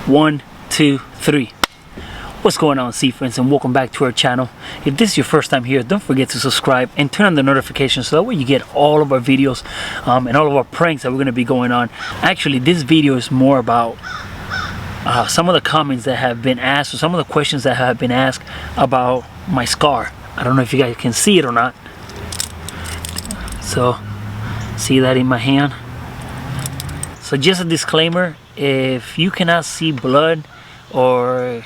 1, 2, 3. What's going on, Sea Friends, and welcome back to our channel. If this is your first time here, don't forget to subscribe and turn on the notifications so that way you get all of our videos and all of our pranks that we're going to be going on. Actually, this video is more about some of the comments that have been asked, or some of the questions that have been asked about my scar. I don't know if you guys can see it or not. So, see that in my hand? So just a disclaimer, if you cannot see blood or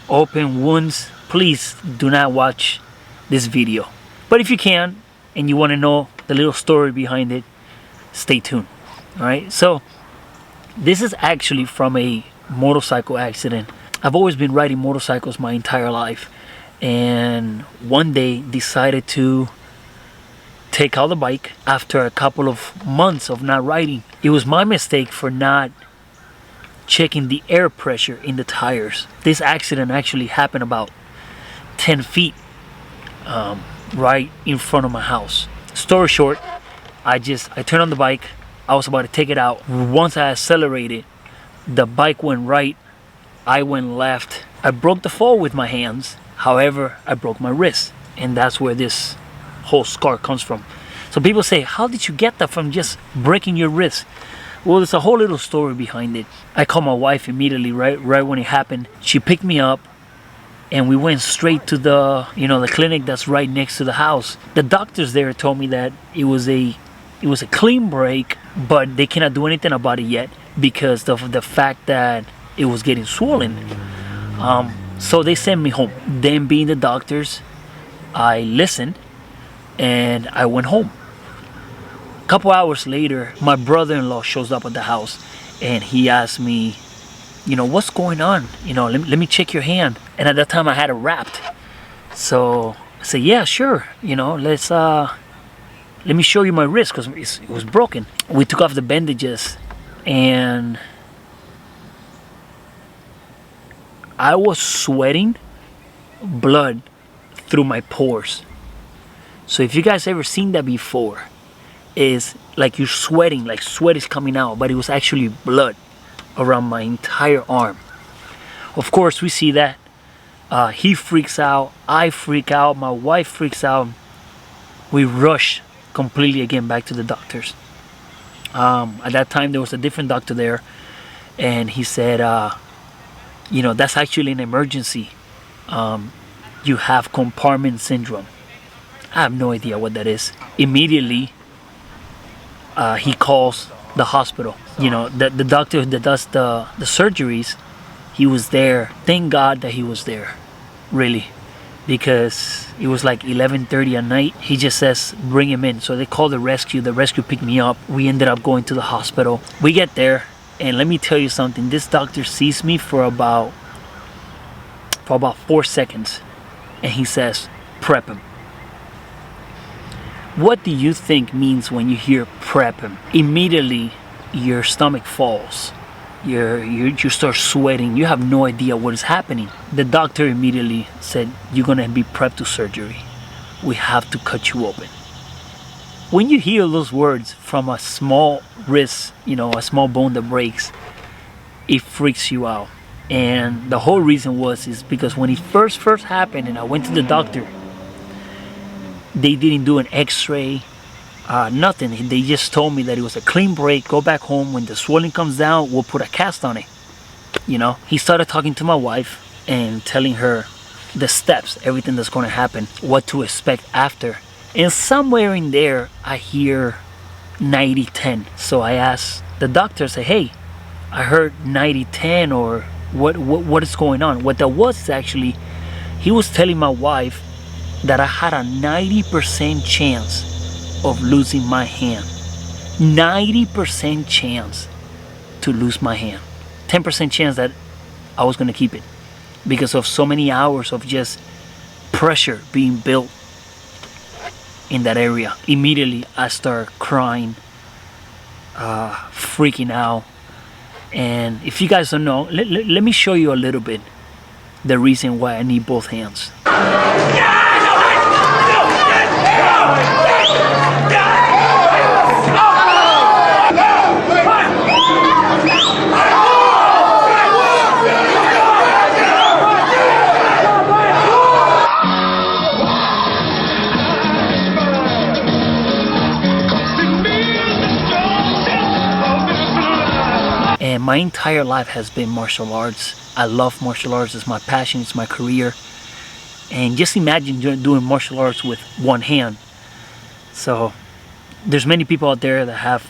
open wounds, please do not watch this video. But if you can and you want to know the little story behind it, stay tuned. Alright, so this is actually from a motorcycle accident. I've always been riding motorcycles my entire life, and one day decided to take out the bike after a couple of months of not riding. It was my mistake for not checking the air pressure in the tires. This accident actually happened about 10 feet right in front of my house. Story short, I turned on the bike. I was about to take it out. Once I accelerated, the bike went right, I went left. I broke the fall with my hands. However, I broke my wrist, and that's where this whole scar comes from. So people say, how did you get that from just breaking your wrist? Well, there's a whole little story behind it. I called my wife immediately, right when it happened. She picked me up and we went straight to the clinic that's right next to the house. The doctors there told me that it was a clean break, but they cannot do anything about it yet because of the fact that it was getting swollen. So they sent me home. Them being the doctors, I listened and I went home. A couple hours later, my brother-in-law shows up at the house and he asked me, what's going on? Let me check your hand. And at that time I had it wrapped. So I said, yeah, sure. Let me show you my wrist because it was broken. We took off the bandages and I was sweating blood through my pores. So if you guys ever seen that before, is like you're sweating, like sweat is coming out, but it was actually blood around my entire arm. Of course, we see that. He freaks out, I freak out, my wife freaks out. We rush completely again back to the doctors. At that time, there was a different doctor there, and he said, that's actually an emergency. You have compartment syndrome. I have no idea what that is. Immediately, he calls the hospital. The doctor that does the surgeries, he was there. Thank God that he was there, really, because it was like 11:30 at night. He just says, bring him in. So they called the rescue. The rescue picked me up. We ended up going to the hospital. We get there, and let me tell you something. This doctor sees me for about 4 seconds, and he says, prep him. What do you think means when you hear prep him? Immediately, your stomach falls. You start sweating. You have no idea what is happening. The doctor immediately said, you're going to be prepped to surgery. We have to cut you open. When you hear those words from a small wrist, a small bone that breaks, it freaks you out. And the whole reason is because when it first happened and I went to the doctor, they didn't do an x-ray, nothing. They just told me that it was a clean break. Go back home. When the swelling comes down, we'll put a cast on it. He started talking to my wife and telling her the steps, everything that's going to happen, what to expect after. And somewhere in there, I hear 90-10. So I asked the doctor, I said, hey, I heard 90-10, or what is going on? What that was is actually, he was telling my wife that I had a 90% chance of losing my hand. 90% chance to lose my hand. 10% chance that I was going to keep it because of so many hours of just pressure being built in that area. Immediately I start crying, freaking out. And if you guys don't know, let me show you a little bit the reason why I need both hands. And my entire life has been martial arts. I love martial arts. It's my passion. It's my career. And just imagine doing martial arts with one hand. So there's many people out there that have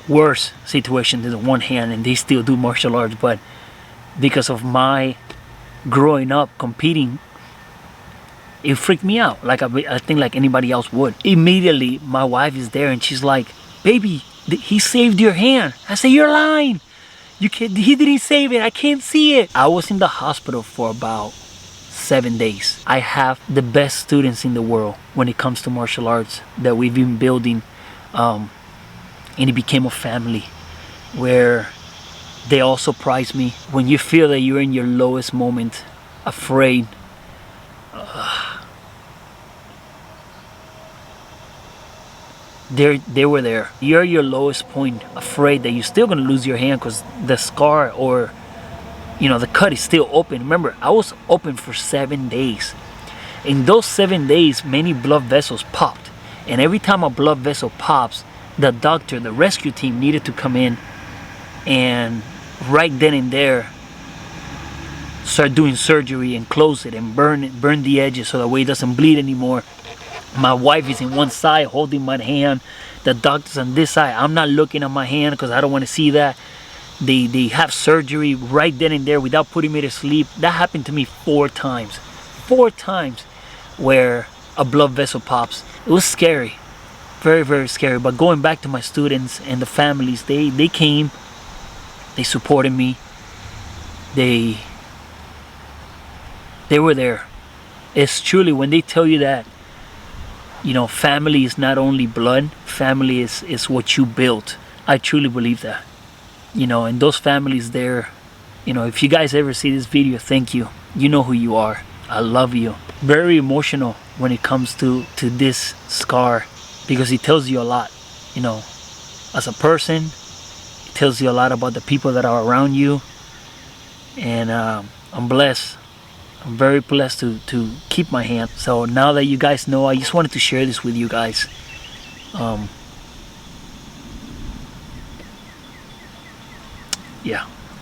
worse situations than one hand and they still do martial arts. But because of my growing up competing, it freaked me out, like I think like anybody else would. Immediately my wife is there and she's like, baby, he saved your hand. I say, you're lying. He didn't save it. I can't see it. I was in the hospital for about 7 days. I have the best students in the world when it comes to martial arts that we've been building, and it became a family where they all surprise me. When you feel that you're in your lowest moment, afraid, they were there. You're at your lowest point, afraid that you're still gonna lose your hand because the scar or the cut is still open. Remember, I was open for 7 days. In those 7 days, many blood vessels popped, and every time a blood vessel pops, the doctor, the rescue team needed to come in and right then and there start doing surgery and close it and burn the edges so that way it doesn't bleed anymore. My wife is in one side holding my hand, the doctor's on this side. I'm not looking at my hand because I don't want to see that. They have surgery right then and there without putting me to sleep. That happened to me 4 times. 4 times where a blood vessel pops. It was scary. Very, very scary. But going back to my students and the families, they came, they supported me. They were there. It's truly when they tell you that, family is not only blood, family is what you built. I truly believe that. And those families there, if you guys ever see this video, thank you. You know who you are. I love you. Very emotional when it comes to this scar because it tells you a lot, as a person. It tells you a lot about the people that are around you. And I'm blessed. I'm very blessed to keep my hand. So now that you guys know, I just wanted to share this with you guys. Yeah.